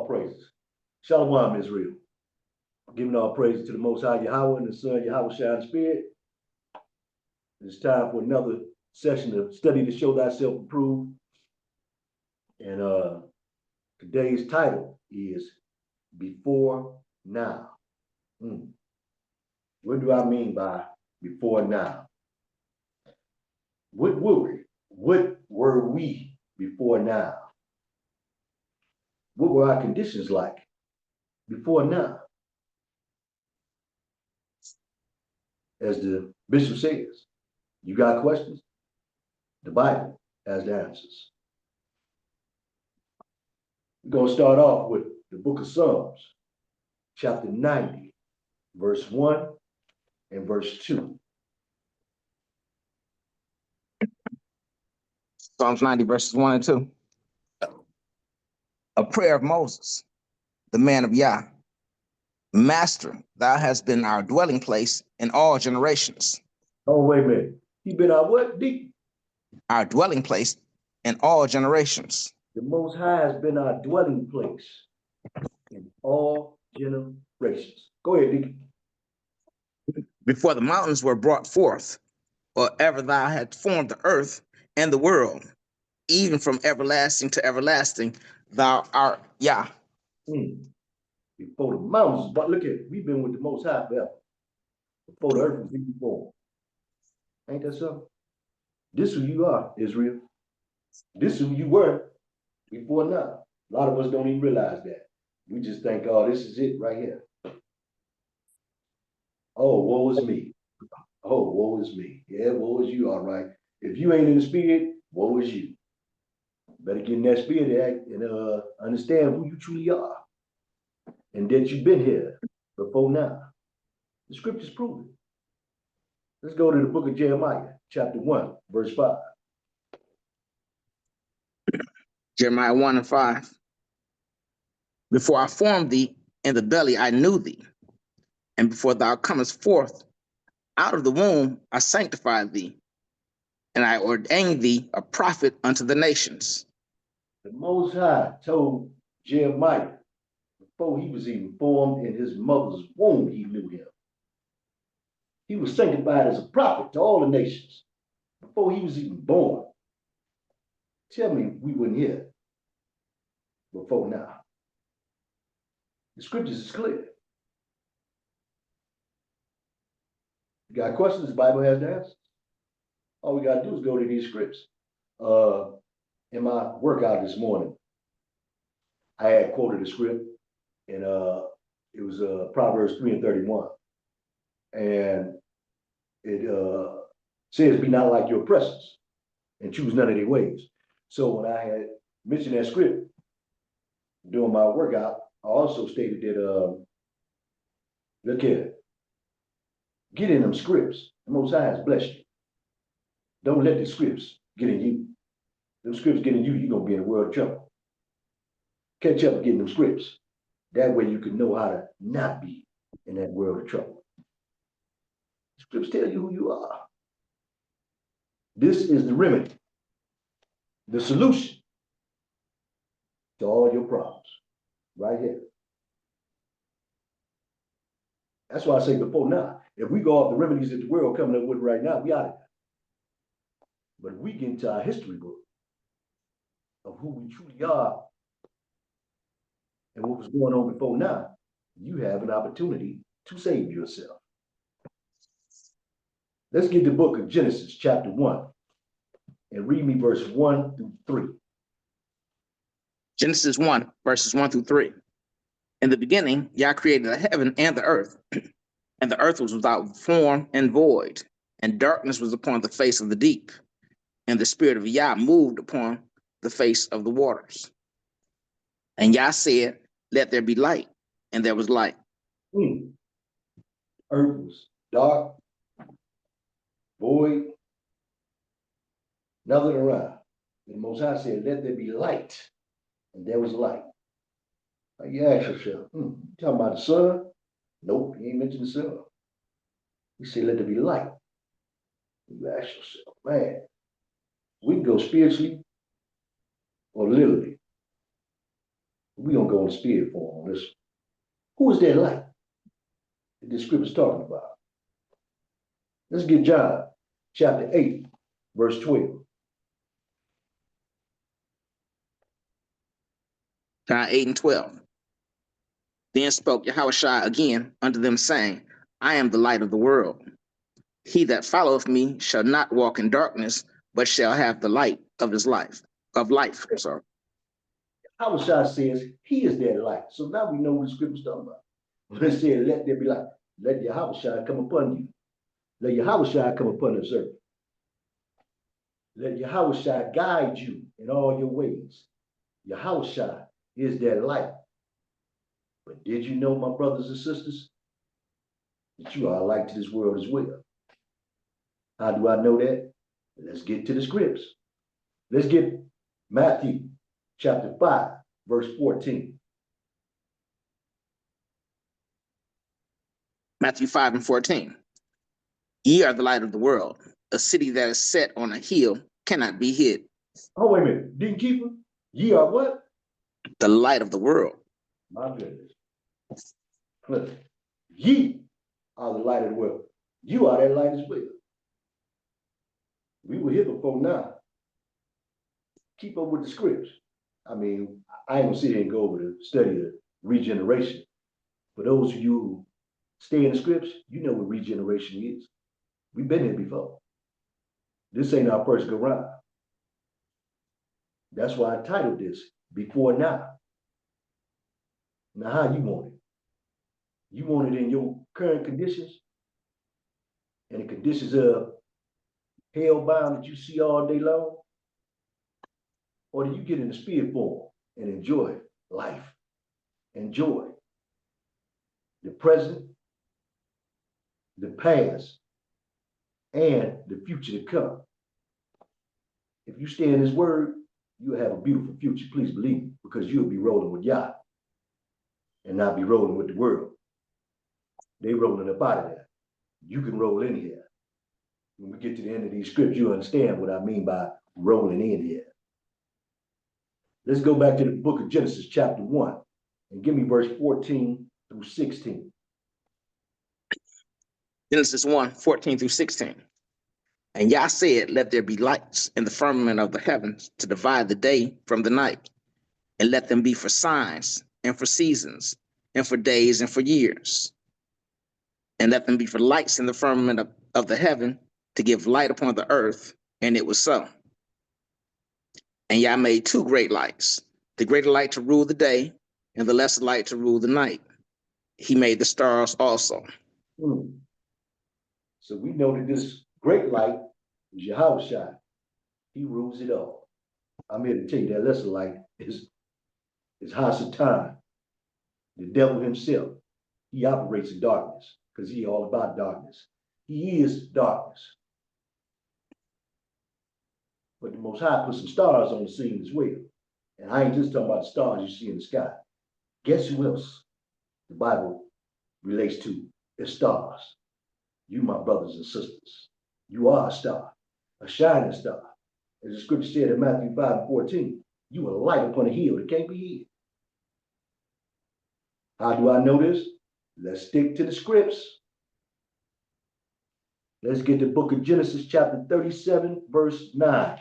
praises. Shalom, Israel. Giving all praises to the Most High Yahweh and the Son Yahweh Shine Spirit. It's time for another session of study to show thyself approved. And today's title is Before Now. What do I mean by before now? What were we before now? What were our conditions like before now? As the bishop says, you got questions? The Bible has the answers. We're going to start off with the book of Psalms, chapter 90, verse 1 and verse 2. Psalms 90, verses 1 and 2. A prayer of Moses, the man of Yah. Master, thou hast been our dwelling place in all generations. Oh, wait a minute. He been our what? Deep. Our dwelling place in all generations. The Most High has been our dwelling place in all generations. Go ahead, Deacon. Before the mountains were brought forth, or ever thou had formed the earth and the world, even from everlasting to everlasting, thou art Yah. Before the mountains, but look at it. We've been with the Most High forever. Before the earth was even born. Ain't that so? This is who you are, Israel. This is who you were before now. A lot of us don't even realize that. We just think, oh, this is it right here. Oh, woe is me. Oh, woe is me. Yeah, woe is you, all right. If you ain't in the spirit, woe is you. Better get in that spirit and understand who you truly are. And that you've been here before now. The scriptures prove it. Let's go to the book of Jeremiah, chapter 1, verse 5. Jeremiah 1 and 5. Before I formed thee in the belly, I knew thee. And before thou comest forth out of the womb, I sanctified thee. And I ordained thee a prophet unto the nations. The Most High told Jeremiah, before he was even formed in his mother's womb, he knew him. He was sanctified as a prophet to all the nations before he was even born. Tell me we weren't here before now. The scriptures is clear. You got questions, the Bible has the answers. All we got to do is go to these scripts. In my workout this morning, I had quoted a script, and it was Proverbs 3 and 31. And it says, be not like your oppressors and choose none of their ways. So when I had mentioned that script during my workout, I also stated that, look here, get in them scripts. The Most High has blessed you. Don't let the scripts get in you. Them scripts get in you, you're going to be in a world of trouble. Catch up and get in them scripts. That way you can know how to not be in that world of trouble. Scripts tell you who you are. This is the remedy, the solution to all your problems, right here. That's why I say before now, if we go off the remedies that the world coming up with right now, we out of there. But if we get into our history book of who we truly are and what was going on before now, you have an opportunity to save yourself. Let's get the book of Genesis, chapter 1, and read me verse 1 through 3. Genesis 1, verses 1 through 3. In the beginning, Yah created the heaven and the earth, and the earth was without form and void, and darkness was upon the face of the deep, and the spirit of Yah moved upon the face of the waters. And Yah said, let there be light, and there was light. Earth was dark, void, nothing around. And the Most High said, let there be light, and there was light. Like you ask yourself, you talking about the sun? Nope, he ain't mentioned the sun. He said, let there be light. You ask yourself, man, we can go spiritually or literally. We're gonna go in spirit form on this. Who is that light that the scripture's talking about? Let's get John chapter 8, verse 12. John 8 and 12. Then spoke Yahushua again unto them, saying, I am the light of the world. He that followeth me shall not walk in darkness, but shall have the light of his life, of life. I'm sorry. Yahushua says he is that light. So now we know what the scripture's talking about. When it said, let there be light, let Yahushua come upon you. Let Yahushua come upon this earth. Let Yahushua guide you in all your ways. Yahushua is that light. But did you know, my brothers and sisters, that you are a light to this world as well? How do I know that? Let's get to the scripts. Let's get Matthew chapter 5, verse 14. Matthew 5 and 14. Ye are the light of the world. A city that is set on a hill cannot be hid. Oh, wait a minute. Didn't keep it? Ye are what? The light of the world. My goodness. Look, ye are the light of the world. You are that light as well. We were here before now. Keep up with the scripts. I mean, I ain't gonna sit here and go over the study of regeneration. For those of you who stay in the scripts, you know what regeneration is. We've been here before. This ain't our first go round. That's why I titled this Before Now. Now, how you want it? You want it in your current conditions and the conditions of hellbound that you see all day long? Or do you get in the spirit form and enjoy life, enjoy the present, the past, and the future to come? If you stay in his word, you'll have a beautiful future, please believe me, because you'll be rolling with Yah and not be rolling with the world. They rolling up out of there. You can roll in here. When we get to the end of these scripts, you understand what I mean by rolling in here. Let's go back to the book of Genesis, chapter 1, and give me verse 14 through 16. Genesis 1, 14 through 16. And Yah said, let there be lights in the firmament of the heavens to divide the day from the night, and let them be for signs and for seasons and for days and for years. And let them be for lights in the firmament of the heaven to give light upon the earth. And it was so. And Yah made two great lights, the greater light to rule the day and the lesser light to rule the night. He made the stars also. So we know that this great light is Yahushua. He rules it all. I'm here to tell you that lesser light is Hasatan, the devil himself. He operates in darkness because he's all about darkness. He is darkness. But the Most High put some stars on the scene as well. And I ain't just talking about the stars you see in the sky. Guess who else the Bible relates to as stars? You, my brothers and sisters. You are a star, a shining star. As the scripture said in Matthew 5 and 14, you are a light upon a hill that can't be hid. How do I know this? Let's stick to the scripts. Let's get the book of Genesis, chapter 37, verse 9.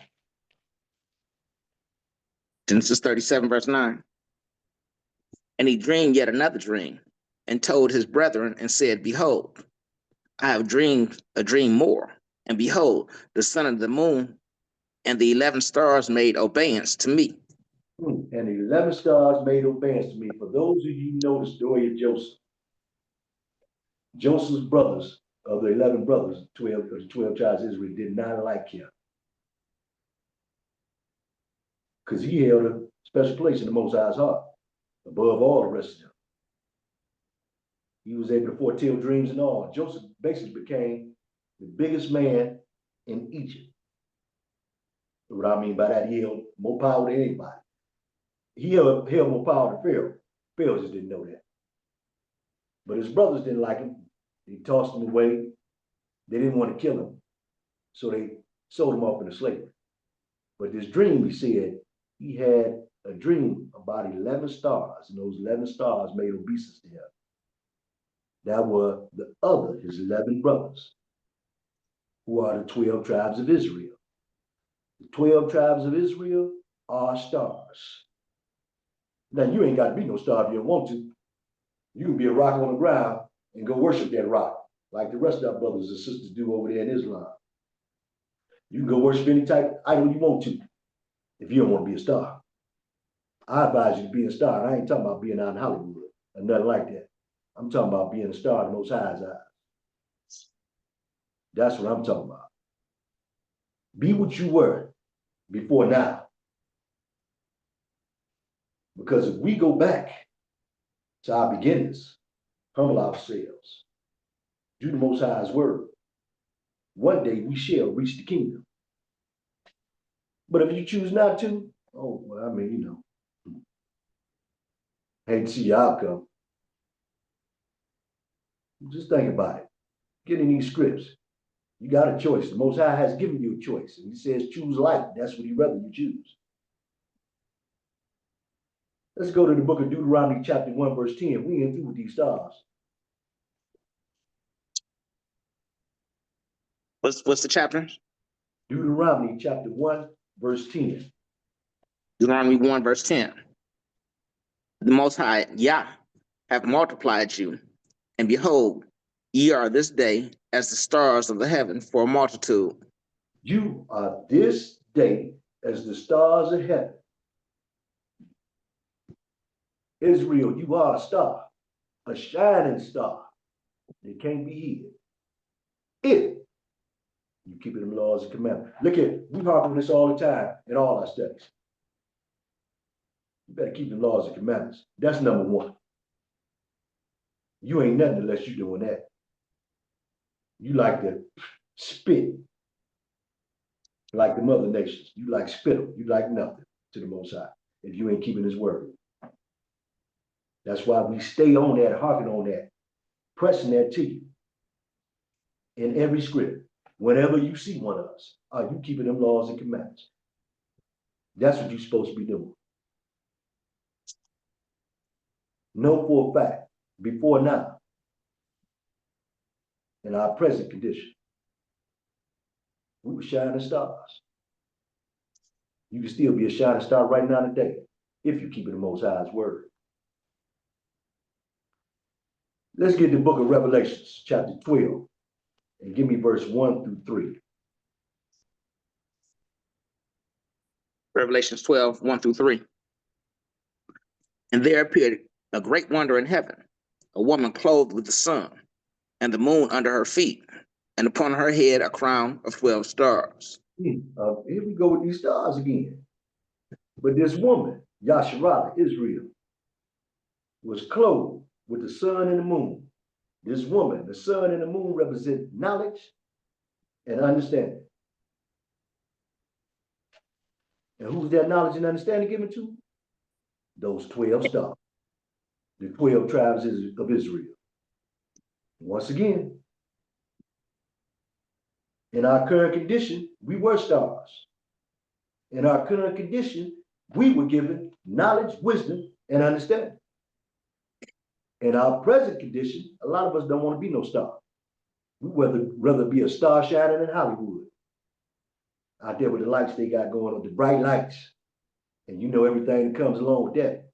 Genesis 37, verse 9. And he dreamed yet another dream, and told his brethren, and said, behold, I have dreamed a dream more. And behold, the sun and the moon and the 11 stars made obeisance to me. And the 11 stars made obeisance to me. For those of you who know the story of Joseph, Joseph's brothers, of the 11 brothers, 12 tribes of Israel, did not like him. Because he held a special place in the Most High's heart, above all the rest of them. He was able to foretell dreams and all. Joseph basically became the biggest man in Egypt. What I mean by that, he held more power than anybody. He held more power than Pharaoh. Pharaoh just didn't know that. But his brothers didn't like him. They tossed him away. They didn't want to kill him. So they sold him off into slavery. But this dream, he said, he had a dream about 11 stars, and those 11 stars made obeisance to him. That were his 11 brothers, who are the 12 tribes of Israel. The 12 tribes of Israel are stars. Now, you ain't got to be no star if you don't want to. You can be a rock on the ground and go worship that rock, like the rest of our brothers and sisters do over there in Islam. You can go worship any type of idol you want to, if you don't want to be a star. I advise you to be a star. I ain't talking about being out in Hollywood or nothing like that. I'm talking about being a star in the Most High's eyes. That's what I'm talking about. Be what you were before now. Because if we go back to our beginnings, humble ourselves, do the Most High's word, one day we shall reach the kingdom. But if you choose not to, oh, well, I mean, you know, hate to see your outcome. Just think about it. Get in these scripts. You got a choice. The Most High has given you a choice. And he says, choose life. That's what he'd rather you choose. Let's go to the book of Deuteronomy chapter 1, verse 10. We ain't through with these stars. What's the chapter? Deuteronomy chapter 1, verse 10. Deuteronomy 1, verse 10. The Most High, Yah, have multiplied you, and behold, ye are this day as the stars of the heaven for a multitude. You are this day as the stars of heaven. Israel, you are a star, a shining star. It can't be hid. If you keep them laws and commandments. Look at, we harp on this all the time in all our studies. You better keep the laws and commandments. That's number one. You ain't nothing unless you're doing that. You like to spit like the mother nations. You like spittle. You like nothing to the Most High if you ain't keeping his word. That's why we stay on that, harping on that, pressing that to you in every script. Whenever you see one of us, are you keeping them laws and commandments? That's what you're supposed to be doing. Know for a fact, before now, in our present condition, we were shining stars. You can still be a shining star right now today if you keep the Most High's word. Let's get the book of Revelations, chapter 12, and give me verse 1 through 3. Revelations 12, 1 through 3. And there appeared a great wonder in heaven, a woman clothed with the sun, and the moon under her feet, and upon her head a crown of 12 stars. Here we go with these stars again. But this woman, Yasharah, Israel, was clothed with the sun and the moon. This woman, the sun and the moon represent knowledge and understanding. And who's that knowledge and understanding given to? Those 12 stars, the 12 tribes of Israel. Once again, in our current condition, we were stars. In our current condition, we were given knowledge, wisdom, and understanding. In our present condition, a lot of us don't want to be no star. We rather be a star shining in Hollywood. Out there with the lights they got going on, the bright lights. And you know everything that comes along with that.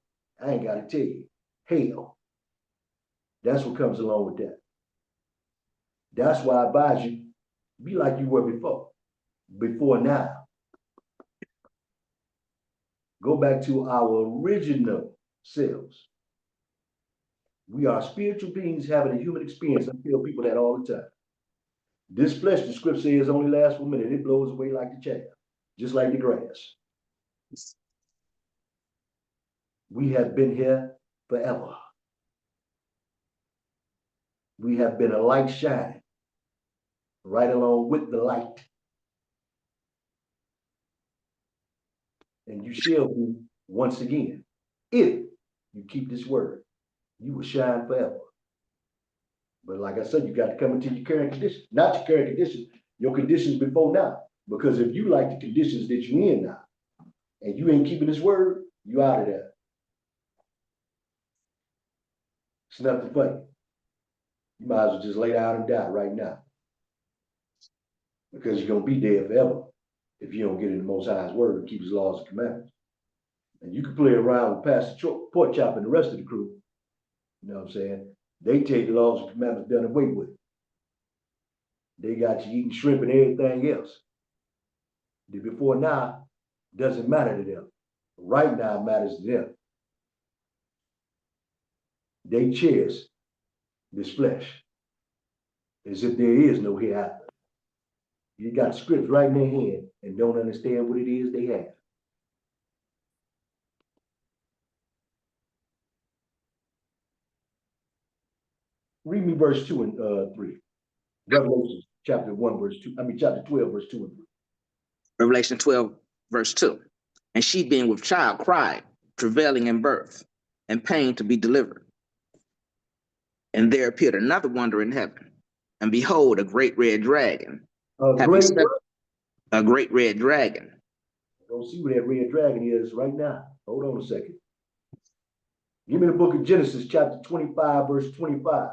I ain't got to tell you. Hell. That's what comes along with that. That's why I advise you, be like you were before now. Go back to our original selves. We are spiritual beings having a human experience. I tell people that all the time. This flesh, the scripture says, only lasts for a minute. It blows away like the chaff, just like the grass. We have been here forever. We have been a light shining right along with the light. And you shall be once again, if you keep this word, you will shine forever. But like I said, you got to come into your current condition, not your current condition, your conditions before now. Because if you like the conditions that you're in now, and you ain't keeping this word, You out of there. It's nothing funny. You might as well just lay down and die right now. Because you're gonna be dead forever if you don't get in the Most High's word and keep his laws and commandments. And you can play around with Pastor Pork Chop and the rest of the crew. You know what I'm saying? They take the laws and commandments done away with. They got you eating shrimp and everything else. The before now doesn't matter to them. Right now matters to them. They cherish this flesh as if there is no hereafter. You got scripts right in their hand and don't understand what it is they have. Read me verse 2 and 3. Revelation chapter 1, verse 2. Chapter 12, verse 2 and 3. Revelation 12, verse 2. And she being with child cried, travailing in birth, and pain to be delivered. And there appeared another wonder in heaven. And behold, a great red dragon. A great red dragon. Don't see what that red dragon is right now. Hold on a second. Give me the book of Genesis, chapter 25, verse 25.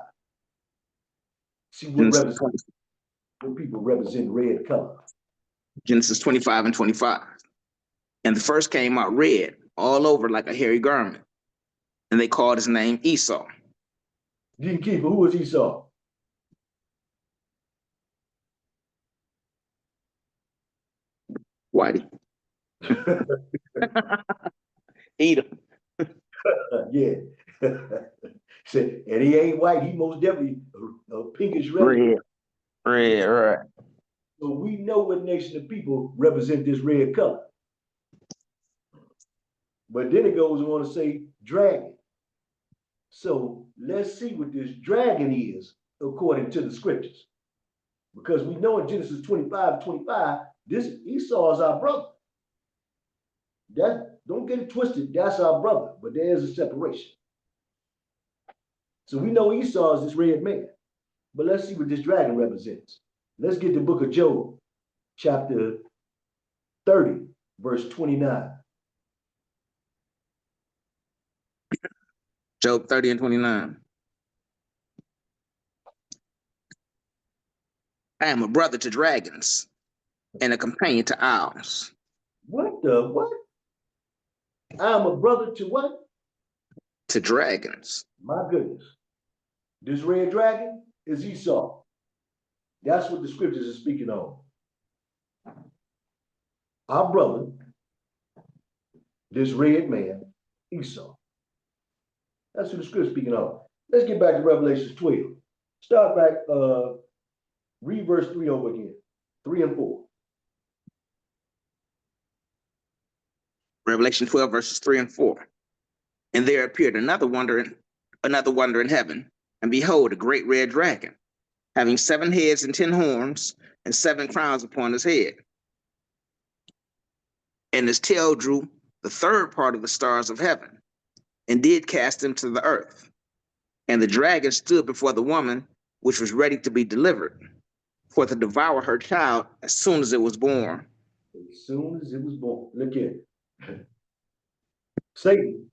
See what people represent red color. Genesis 25 and 25. And the first came out red, all over like a hairy garment. And they called his name Esau. Deacon Keeper, who was Esau? Whitey. Edom. Yeah. And he ain't white, he most definitely a pinkish red. Red, right. So we know what nation of people represent this red color. But then it goes on to say dragon. So let's see what this dragon is according to the scriptures. Because we know in Genesis 25, this Esau is our brother. Don't get it twisted, that's our brother, but there's a separation. So we know Esau is this red man. But let's see what this dragon represents. Let's get the book of Job, chapter 30, verse 29. Job 30 and 29. I am a brother to dragons and a companion to owls. What the what? I'm a brother to what? To dragons. My goodness. This red dragon is Esau. That's what the scriptures are speaking on. Our brother, this red man, Esau. That's what the scripture is speaking on. Let's get back to Revelation 12. Start back, read verse 3 over again. 3 and 4. Revelation 12, verses 3 and 4. And there appeared another wonder in heaven, and behold, a great red dragon, having 7 heads and 10 horns, and 7 crowns upon his head. And his tail drew the third part of the stars of heaven, and did cast them to the earth. And the dragon stood before the woman, which was ready to be delivered, for to devour her child as soon as it was born. As soon as it was born. Look at it. Satan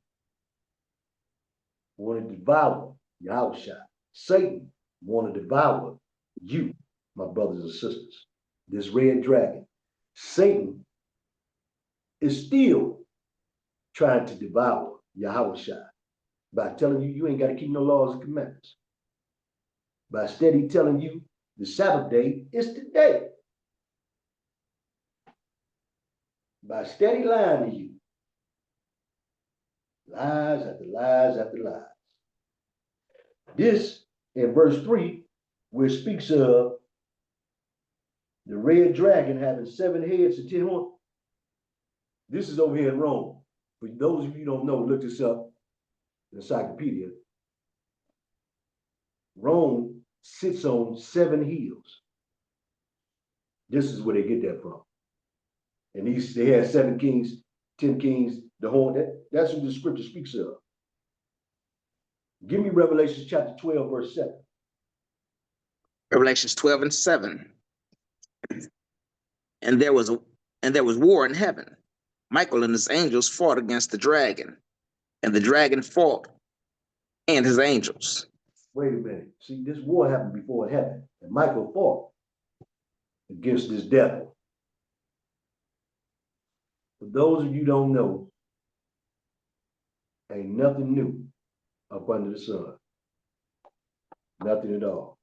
wanted to devour Yahushua. Satan wanted to devour you, my brothers and sisters. This red dragon. Satan is still trying to devour Yahushua by telling you you ain't got to keep no laws and commandments. By steady telling you the Sabbath day is today. By steady lying to you. Lies after lies after lies. This, in verse 3, where it speaks of the red dragon having 7 heads and 10 horns. This is over here in Rome. For those of you who don't know, look this up in the encyclopedia. Rome sits on 7 hills. This is where they get that from. And they had 7 kings, 10 kings, the horn. That's what the scripture speaks of. Give me Revelation chapter 12, verse 7. Revelations 12 and 7. And there was war in heaven. Michael and his angels fought against the dragon, and the dragon fought and his angels. Wait a minute. See, this war happened before it happened. And Michael fought against this devil. For those of you who don't know, ain't nothing new up under the sun. Nothing at all.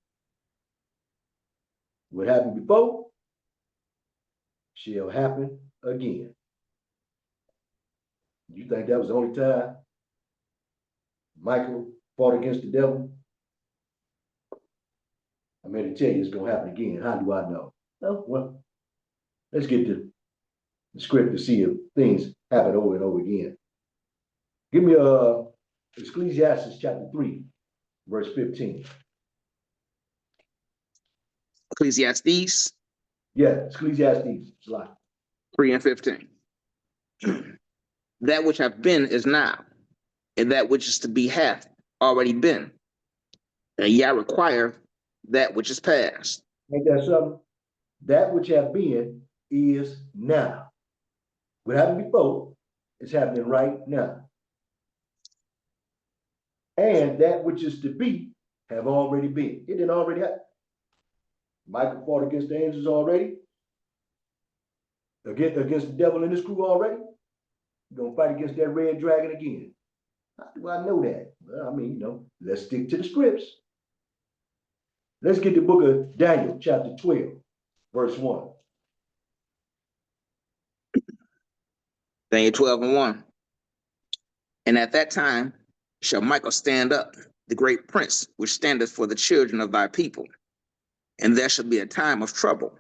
What happened before shall happen again. You think that was the only time Michael fought against the devil? I'm here to tell you it's going to happen again. How do I know? Oh, well, let's get to the script to see if things happen over and over again. Give me Ecclesiastes chapter 3, verse 15. Ecclesiastes Yeah, Ecclesiastes. It's like 3 and 15. That which hath been is now, and that which is to be hath already been. And Yah require that which is past. ain't that something? That which have been is now. What happened before is happening right now. And that which is to be have already been. It didn't already happen. Michael fought against the angels already. Against the devil and his crew already. You're gonna fight against that red dragon again. How do I know that? Well, I mean, let's stick to the scripts. Let's get the book of Daniel, chapter 12, verse 1. Daniel 12 and 1. And at that time shall Michael stand up, the great prince, which standeth for the children of thy people. And there shall be a time of trouble,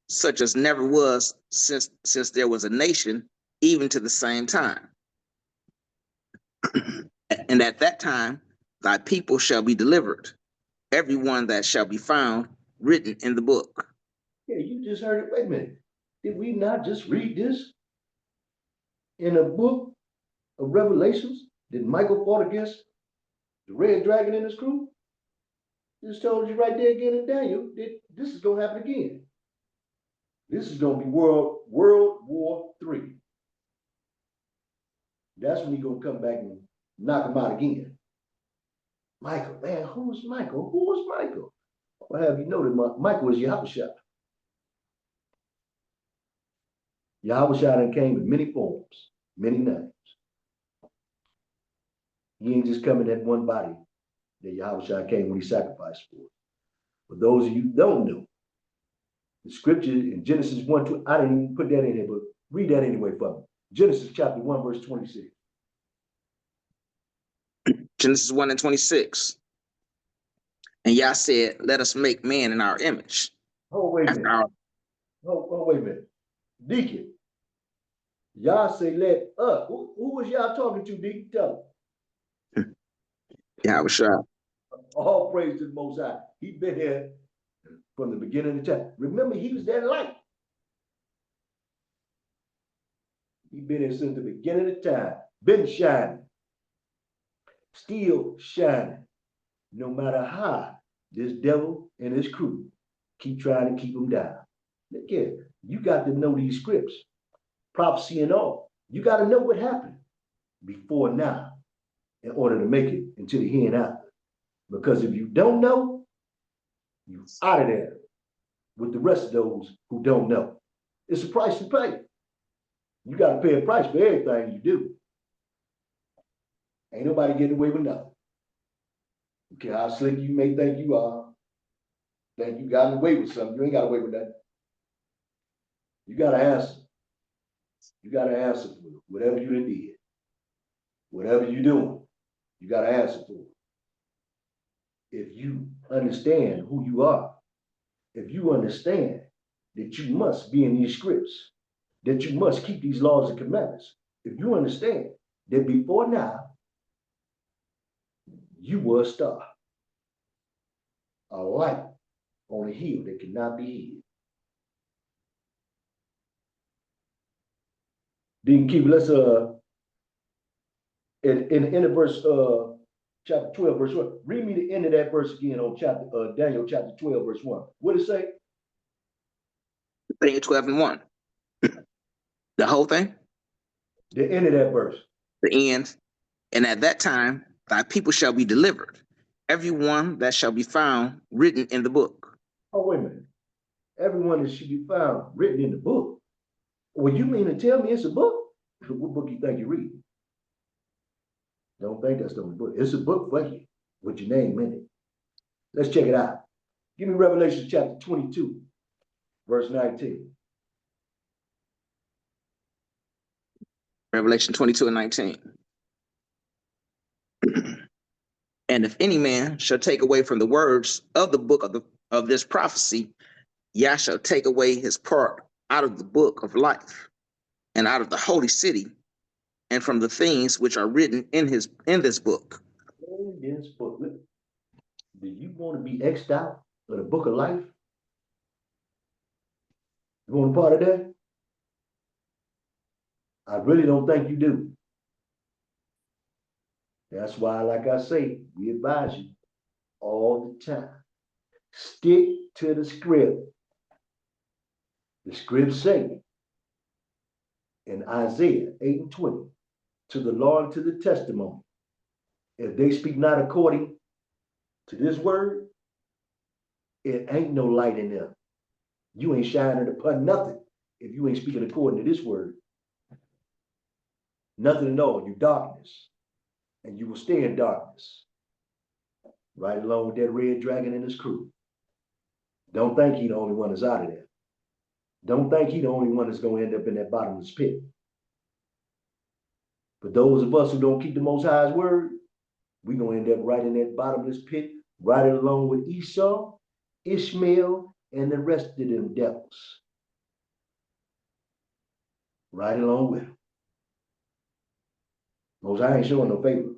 such as never was since there was a nation, even to the same time. And at that time thy people shall be delivered, every one that shall be found written in the book. Yeah, you just heard it. Wait a minute. Did we not just read this in a book of Revelations? Did Michael fought against the red dragon and his crew? Just told you right there again in Daniel that this is going to happen again. This is going to be World War III. That's when he's going to come back and knock him out again. Michael, man, who's Michael? Who was Michael? Well, have you noted Michael was Yahushua. Yahushua came in many forms, many names. He ain't just coming in one body that Yahushua came when he sacrificed for. For those of you who don't know, the scripture in Genesis 1, I didn't even put that in here, but read that anyway for me. Genesis chapter 1, verse 26. Genesis 1 and 26. And Yah said, let us make man in our image. Oh, wait a After minute. Wait a minute. Deacon, Yah say let us. Who was Yah talking to, Deacon? Tell him. Yahushua. All praise to the Most High. He been here from the beginning of the time. Remember, he was that light. He been here since the beginning of the time. Been shining. Still shining. No matter how this devil and his crew keep trying to keep him down. Look here, you got to know these scripts, prophecy and all. You got to know what happened before now in order to make it into the here and after. Because if you don't know, you're out of there with the rest of those who don't know. It's a price to pay. You got to pay a price for everything you do. Ain't nobody getting away with nothing. Okay, how slick you may think you are, think you got away with something. You ain't got away with that. You got to answer. You got to answer for it. Whatever you done did. Whatever you doing, you got to answer for it. If you understand who you are, if you understand that you must be in these scripts, that you must keep these laws and commandments, if you understand that before now, you were a star, a light on a hill that cannot be hid. Then keep, let's in the verse chapter 12, verse 1. Read me the end of that verse again on chapter Daniel chapter 12, verse 1. What does it say? Daniel 12 and 1. The whole thing? The end of that verse. The end. And at that time, thy people shall be delivered, every one that shall be found written in the book. Oh, wait a minute. Everyone that should be found written in the book. Well, you mean to tell me it's a book? What book you think you're reading? Don't think that's the only book. It's a book for you with your name in it. Let's check it out. Give me Revelation chapter 22, verse 19. Revelation 22 and 19. And if any man shall take away from the words of the book of this prophecy, Yah shall take away his part out of the book of life, and out of the holy city, and from the things which are written in this book. In this book. Do you want to be X'd out of the book of life? You want a part of that? I really don't think you do. That's why, like I say, we advise you all the time. Stick to the script. The script say in Isaiah 8 and 20, to the law and to the testimony, if they speak not according to this word, it ain't no light in them. You ain't shining upon nothing if you ain't speaking according to this word. Nothing at all. You darkness. And you will stay in darkness. Right along with that red dragon and his crew. Don't think he the only one that's out of there. Don't think he the only one that's going to end up in that bottomless pit. For those of us who don't keep the Most High's word, we're going to end up right in that bottomless pit, right along with Esau, Ishmael, and the rest of them devils. Right along with them. Most High ain't showing no favor.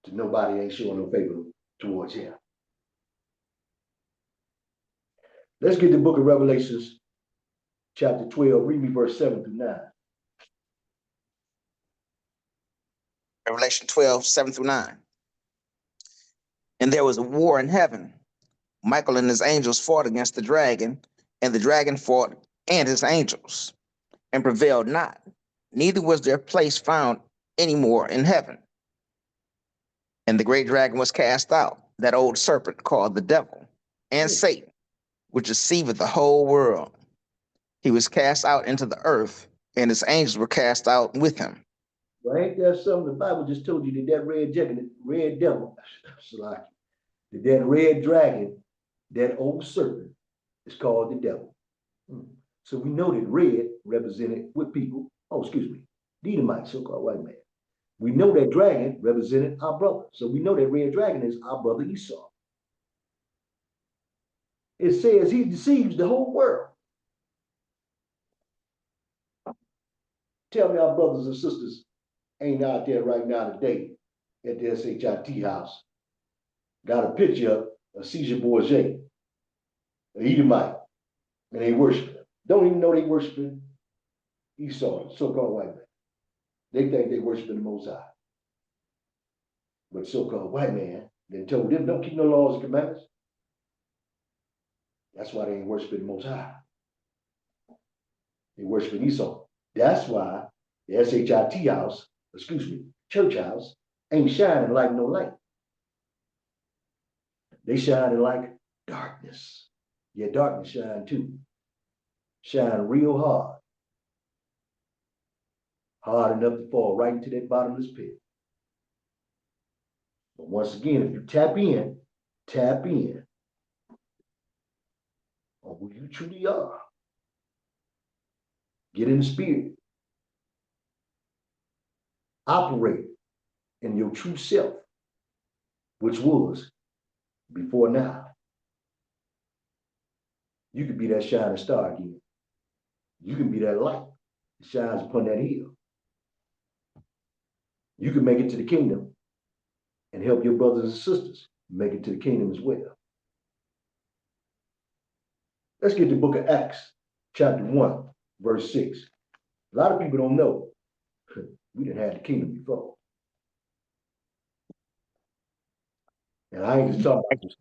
To nobody ain't showing no favor towards him. Let's get the book of Revelations, chapter 12. Read me verse 7 through 9. Revelation 12, 7 through 9. And there was a war in heaven. Michael and his angels fought against the dragon, and the dragon fought and his angels, and prevailed not. Neither was their place found any more in heaven. And the great dragon was cast out, that old serpent called the devil and Satan, which deceiveth the whole world. He was cast out into the earth, and his angels were cast out with him. Well, ain't that something the Bible just told you that red devil, that red dragon, that old serpent is called the devil. So we know that red represented what people, the Edomites, so-called white man. We know that dragon represented our brother. So we know that red dragon is our brother Esau. It says he deceives the whole world. Tell me our brothers and sisters ain't out there right now today at the SHIT house. Got a picture of Caesar Borgia, an Edomite, and they worship him. Don't even know they worshiping Esau, so-called white man. They think they worshiping the Most High. But so-called white man, they told them don't keep no laws and commandments. That's why they ain't worshiping the Most High. They worshiping Esau. That's why the SHIT house, church house, ain't shining like no light. They shining like darkness. Yeah, darkness shine too. Shine real hard. Hard enough to fall right into that bottomless pit. But once again, if you tap in on who you truly are. Get in the spirit. Operate in your true self, which was before now. You could be that shining star again. You can be that light that shines upon that hill. You can make it to the kingdom and help your brothers and sisters make it to the kingdom as well. Let's get the book of Acts, chapter 1, verse 6. A lot of people don't know we didn't have the kingdom before. And I ain't just talking about this.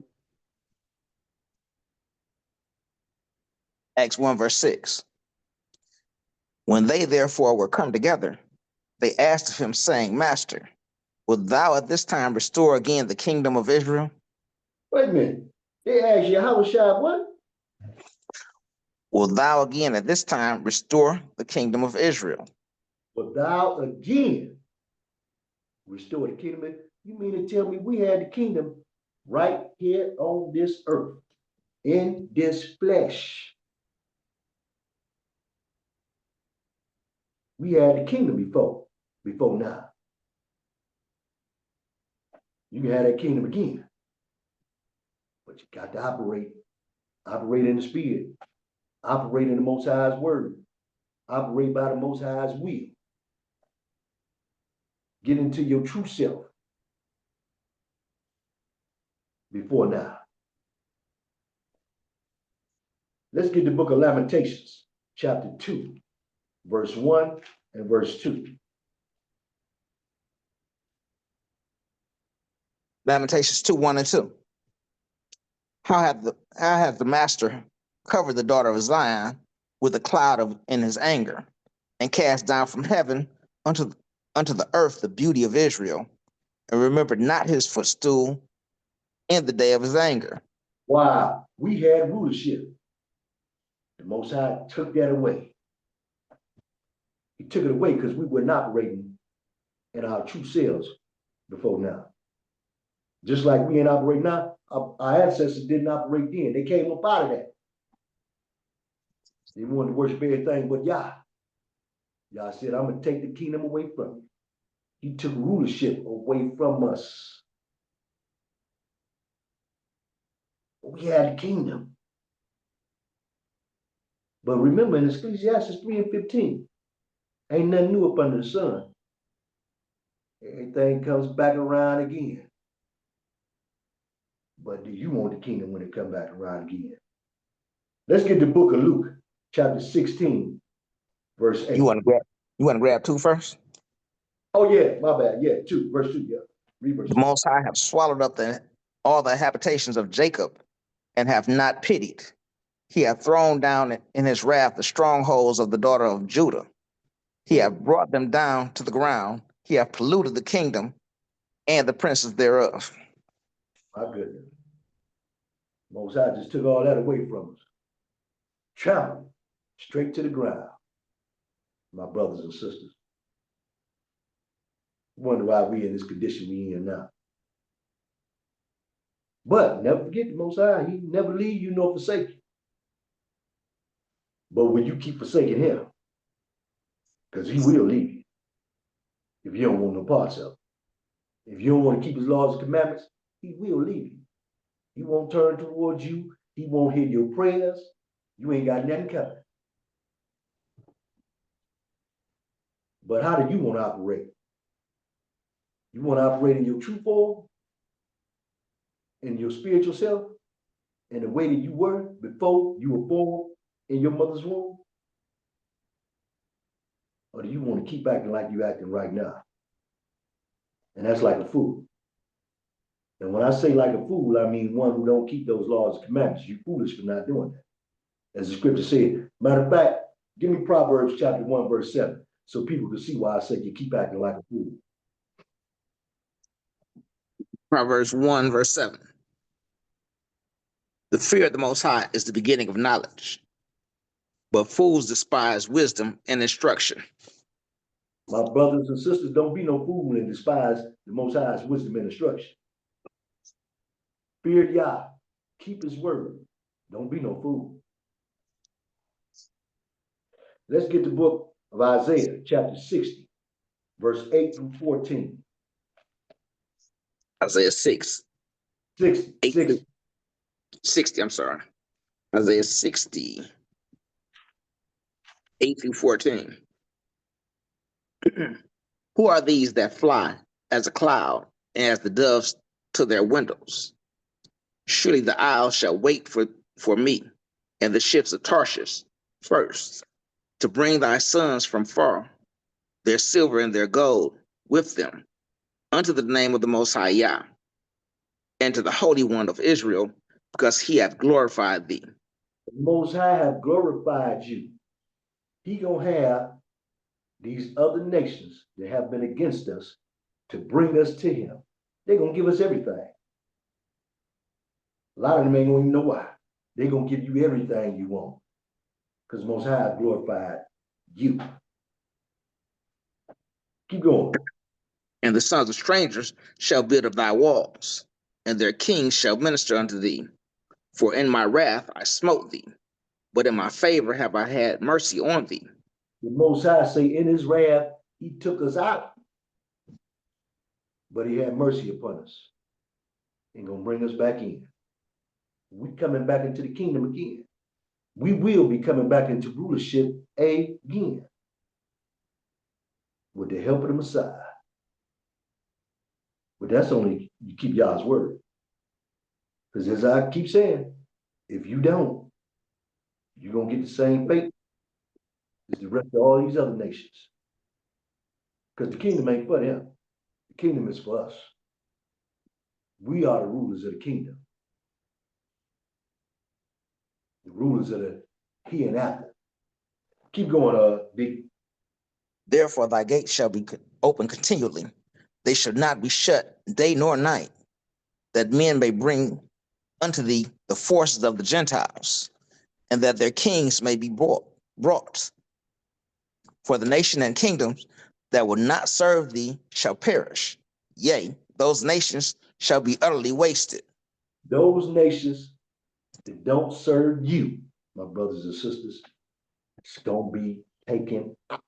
Acts 1, verse 6. When they therefore were come together, they asked of him, saying, Master, wilt thou at this time restore again the kingdom of Israel? Wait a minute. They asked Yahushua what? Wilt thou again at this time restore the kingdom of Israel? But thou again restore the kingdom. You mean to tell me we had the kingdom right here on this earth, in this flesh? We had the kingdom before now. You can have that kingdom again. But you got to operate in the spirit, operate in the Most High's word, operate by the Most High's will. Get into your true self before now. Let's get the book of Lamentations, chapter 2, verse 1 and verse 2. Lamentations 2, 1 and 2. How hath the master covered the daughter of Zion with a cloud in his anger, and cast down from heaven unto the earth the beauty of Israel, and remembered not his footstool in the day of his anger. Wow, we had rulership. The Most High took that away. He took it away because we weren't operating in our true selves before now. Just like we ain't operating now, our ancestors didn't operate then. They came up out of that. They wanted to worship everything but Yah. Yah said, I'm going to take the kingdom away from you. He took rulership away from us. We had the kingdom. But remember in Ecclesiastes 3 and 15, ain't nothing new up under the sun. Everything comes back around again. But do you want the kingdom when it comes back around again? Let's get the book of Luke, chapter 16, verse 8. You want to grab 2 first? Oh, yeah, my bad. Yeah, 2, verse 2. Yeah. Read verse 2. The Most High have swallowed up all the habitations of Jacob, and have not pitied. He hath thrown down in his wrath the strongholds of the daughter of Judah. He hath brought them down to the ground. He hath polluted the kingdom and the princes thereof. My goodness. Most High just took all that away from us. Trampled straight to the ground. My brothers and sisters. Wonder why we in this condition we in now. But never forget the Most High, he never leave you nor forsake you. But when you keep forsaking him, because he will leave you if you don't want no parts of it. If you don't want to keep his laws and commandments, he will leave you. He won't turn towards you. He won't hear your prayers. You ain't got nothing coming. But how do you want to operate? You want to operate in your true form, in your spiritual self, in the way that you were before you were born in your mother's womb? Or do you want to keep acting like you're acting right now? And that's like a fool. And when I say like a fool, I mean one who don't keep those laws and commandments. You're foolish for not doing that. As the scripture said. Matter of fact, give me Proverbs chapter 1, verse 7, so people can see why I said you keep acting like a fool. Proverbs 1, verse 7. The fear of the Most High is the beginning of knowledge, but fools despise wisdom and instruction. My brothers and sisters, don't be no fool and despise the Most High's wisdom and instruction. Fear Yah, keep his word. Don't be no fool. Let's get the book of Isaiah, chapter 60, verse 8 through 14. Isaiah 6. 60, 60. 60, I'm sorry. Isaiah 60, 8 through 14. Who are these that fly as a cloud and as the doves to their windows? Surely the isles shall wait for me, and the ships of Tarshish first, to bring thy sons from far, their silver and their gold with them, unto the name of the Most High Yah, and to the Holy One of Israel, because he hath glorified thee. The Most High have glorified you. he gonna have these other nations that have been against us to bring us to him. They're gonna give us everything. A lot of them ain't gonna even know why. They're gonna give you everything you want. Because Most High glorified you. Keep going. And the sons of strangers shall build up thy walls, and their kings shall minister unto thee. For in my wrath I smote thee, but in my favor have I had mercy on thee. The Most High say in his wrath, he took us out, but he had mercy upon us and gonna bring us back in. We coming back into the kingdom again. We will be coming back into rulership again with the help of the Messiah. But that's only you keep Yah's word. Because as I keep saying, if you don't, you're gonna get the same fate as the rest of all these other nations. Because the kingdom ain't for them. The kingdom is for us. We are the rulers of the kingdom. The rulers of the here and after. Keep going, D. Therefore thy gates shall be open continually. They shall not be shut day nor night, that men may bring unto thee the forces of the Gentiles, and that their kings may be brought. For the nation and kingdoms that will not serve thee shall perish. Yea, those nations shall be utterly wasted. Those nations that don't serve you, my brothers and sisters, it's gonna be taken out.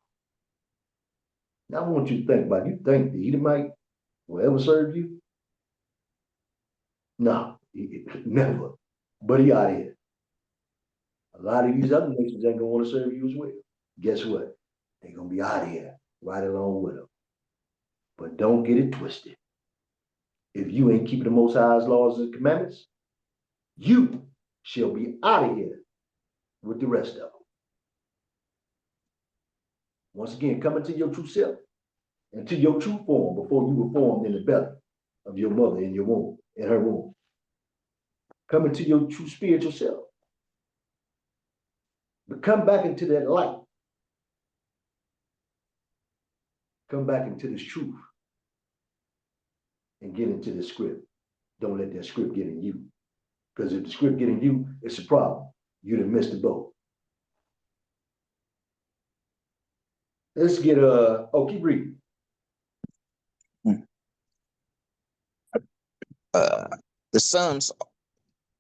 Now I want you to think about it. You think the Edomite will ever serve you? No, never. But he out here. A lot of these other nations ain't gonna want to serve you as well. Guess what? They're gonna be out here right along with them. But don't get it twisted. If you ain't keeping the Most High's laws and commandments, you shall be out of here with the rest of them. Once again, come into your true self, into your true form before you were formed in the belly of your mother in your womb, in her womb. Come into your true spiritual self. But come back into that light. Come back into this truth and get into the script. Don't let that script get in you. Because if the script get in you, it's a problem. You'd have missed the boat. Let's get keep reading. The sons,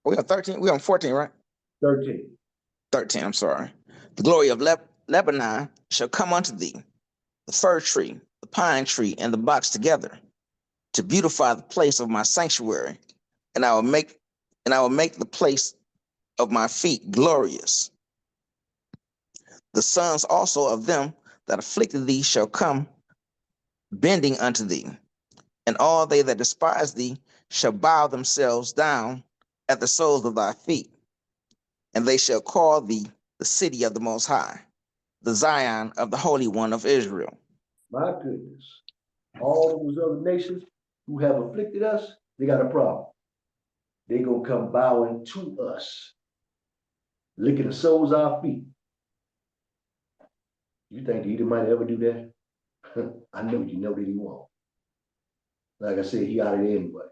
we on 13, we on 14, right? 13. 13, I'm sorry. The glory of Lebanon shall come unto thee, the fir tree, the pine tree, and the box together, to beautify the place of my sanctuary, and I will make the place of my feet glorious. The sons also of them that afflicted thee shall come bending unto thee, and all they that despise thee shall bow themselves down at the soles of thy feet, and they shall call thee the city of the Most High, the Zion of the Holy One of Israel. My goodness. All those other nations who have afflicted us, they got a problem. They gonna come bowing to us, licking the soles of our feet. You think the Edomite ever do that? I know you know that he won't. Like I said, he out of there anyway.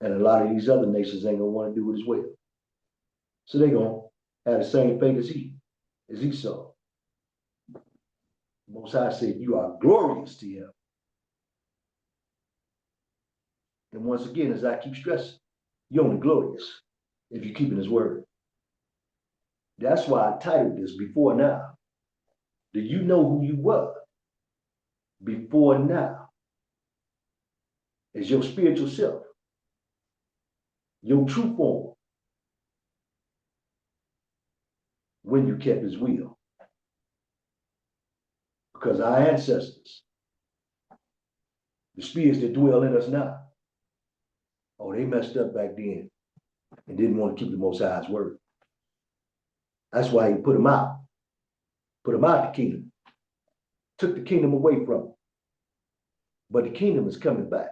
And a lot of these other nations ain't gonna want to do it as well. So they gonna have the same fate as he saw. Most High said, you are glorious to him. And once again, as I keep stressing, you're only glorious if you're keeping his word. That's why I titled this Before Now. Do you know who you were before now? Is your spiritual self, your true form, when you kept his will. Because our ancestors, the spirits that dwell in us now, oh, they messed up back then and didn't want to keep the Most High's word. That's why he put them out the kingdom, took the kingdom away from them. But the kingdom is coming back.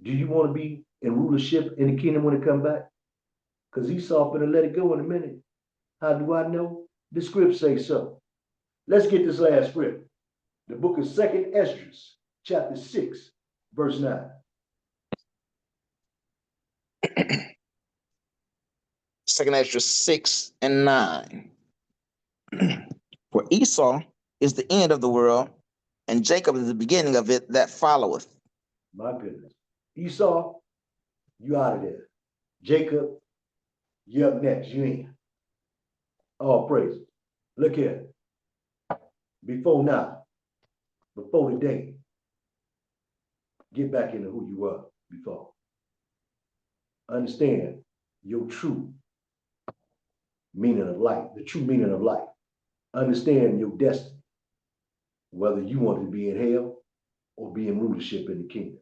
Do you want to be in rulership in the kingdom when it comes back? Because Esau finna let it go in a minute. How do I know? The script say so. Let's get this last script. The book of 2nd Esdras, chapter 6, verse 9. Second Ezra 6 and 9. For Esau is the end of the world, and Jacob is the beginning of it that followeth. My goodness. Esau, you out of there. Jacob, you up next. You in. All praise. Look here. Before now, before today, get back into who you were before. Understand your true meaning of life, the true meaning of life. Understand your destiny, whether you want to be in hell or be in rulership in the kingdom.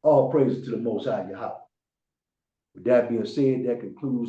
All praise to the Most High Yahweh. With that being said, that concludes